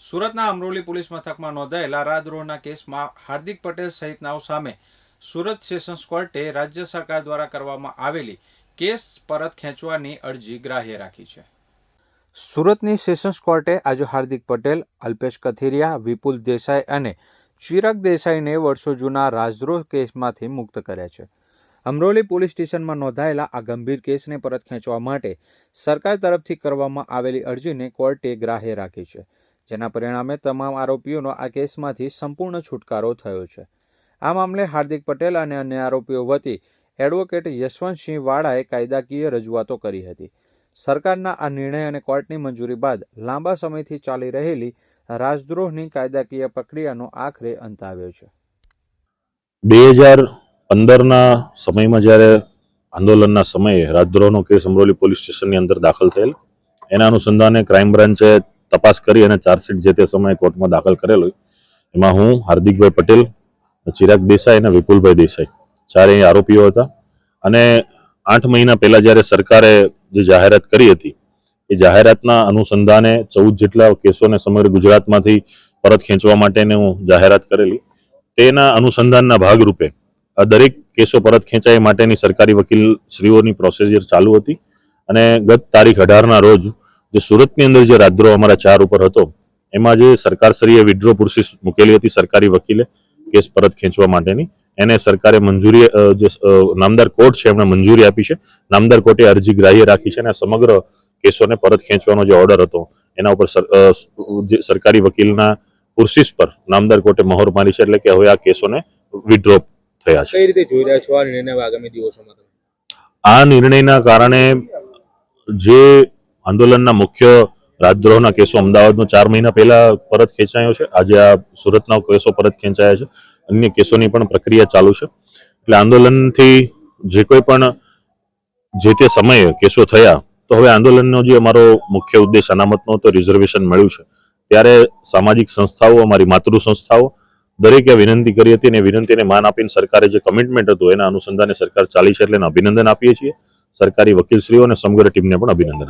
સુરતના અમરોલી પોલીસ મથકમાં નોંધાયેલા રાતદ્રોહના કેસમાં હાર્દિક પટેલ સહિતનાઓ સામે સુરત સેશન્સ કોર્ટે રાજ્ય સરકાર દ્વારા કરવામાં આવેલી કેસ પરત ખેંચવાની અરજી ગ્રાહ્ય રાખી છે. સુરતની સેશન્સ કોર્ટે આજે હાર્દિક પટેલ, અલ્પેશ કથિરિયા, વિપુલ દેસાઈ અને ચિરાગ દેસાઈને વર્ષો જૂના રાજદ્રોહ કેસમાંથી મુક્ત કર્યા છે. અમરોલી પોલીસ સ્ટેશનમાં નોંધાયેલા આ ગંભીર કેસને પરત ખેંચવા માટે સરકાર તરફથી કરવામાં આવેલી અરજીને કોર્ટે ગ્રાહ્ય રાખી છે, જેના પરિણામે તમામ આરોપીઓનો આ કેસમાંથી સંપૂર્ણ છુટકારો થયો છે. આ મામલે હાર્દિક પટેલ અને અન્ય આરોપીઓ વતી એડવોકેટ યશવંતસિંહ વાળાએ કાયદાકીય રજૂઆતો કરી હતી. સરકારના આ નિર્ણય અને કોર્ટની મંજૂરી બાદ લાંબા સમયથી ચાલી રહેલી રાજદ્રોહની કાયદાકીય પ્રક્રિયાનો આખરે અંત આવ્યો છે. 2015ના સમયમાં જ્યારે આંદોલનના સમયે રાજદ્રોહનો કેસ અમરોલી પોલીસ સ્ટેશનની અંદર દાખલ થયેલ, એના અનુસંધાને ક્રાઇમ બ્રાન્ચે તપાસ કરી અને ચાર્જશીટ જે તે સમયે કોર્ટમાં દાખલ કરેલો. એમાં હું, હાર્દિકભાઈ પટેલ, ચિરાગ દેસાઈ અને વિપુલભાઈ દેસાઈ ચારે આરોપીઓ હતા. અને 8 મહિના પહેલા જ્યારે સરકારે જે જાહેરાત કરી હતી એ જાહેરાતના અનુસંધાને 14 જેટલા કેસોને સમગ્ર ગુજરાતમાંથી પરત ખેંચવા માટેની જાહેરાત કરેલી. તેના અનુસંધાનના ભાગરૂપે આ દરેક કેસો પરત ખેંચાય માટેની સરકારી વકીલ શ્રીઓની પ્રોસિજર ચાલુ હતી. અને ગત તારીખ 18ના રોજ જે સુરતની અંદર જે રાજદ્રોહ અમારા 4 ઉપર હતો એમાં જે સરકારશ્રીએ વિડ્રો પ્રોસેસ મૂકેલી હતી સરકારી વકીલે કેસ પરત ખેંચવા માટેની, એને સરકારે મંજૂરી જે નામદાર કોર્ટ છે એમણે મંજૂરી આપી છે. નામદાર કોર્ટે અરજી ગ્રાહ્ય રાખી છે અને સમગ્ર કેસોને પરત ખેંચવાનો જે ઓર્ડર હતો એના ઉપર જે સરકારી વકીલના પ્રોસેસ પર નામદાર કોર્ટે મહોર મારી છે. એટલે કે હવે આ કેસોને વિડ્રો થયા છે. કઈ રીતે જોઈ રહ્યા છો આ નિર્ણય આગામી દિવસોમાં? આ નિર્ણયના કારણે જે આંદોલનના મુખ્ય રાજદ્રોહના કેસો અમદાવાદનો 4 મહિના પહેલા પરત ખેંચાયો છે, આજે આ સુરતના કેસો પરત ખેંચાયા છે. અન્ય કેસોની પણ પ્રક્રિયા ચાલુ છે. એટલે આંદોલનથી જે કોઈ પણ જે તે સમયે કેસો થયા, તો હવે આંદોલનનો જે અમારો મુખ્ય ઉદ્દેશ અનામતનો હતો, રિઝર્વેશન મળ્યું છે, ત્યારે સામાજિક સંસ્થાઓ, અમારી માતૃ સંસ્થાઓ દરેકે વિનંતી કરી હતી અને વિનંતીને માન આપીને સરકારે જે કમિટમેન્ટ હતું એના અનુસંધાને સરકાર ચાલી છે. એટલે અભિનંદન આપીએ છીએ સરકારી વકીલશ્રીઓ અને સમગ્ર ટીમને પણ અભિનંદન.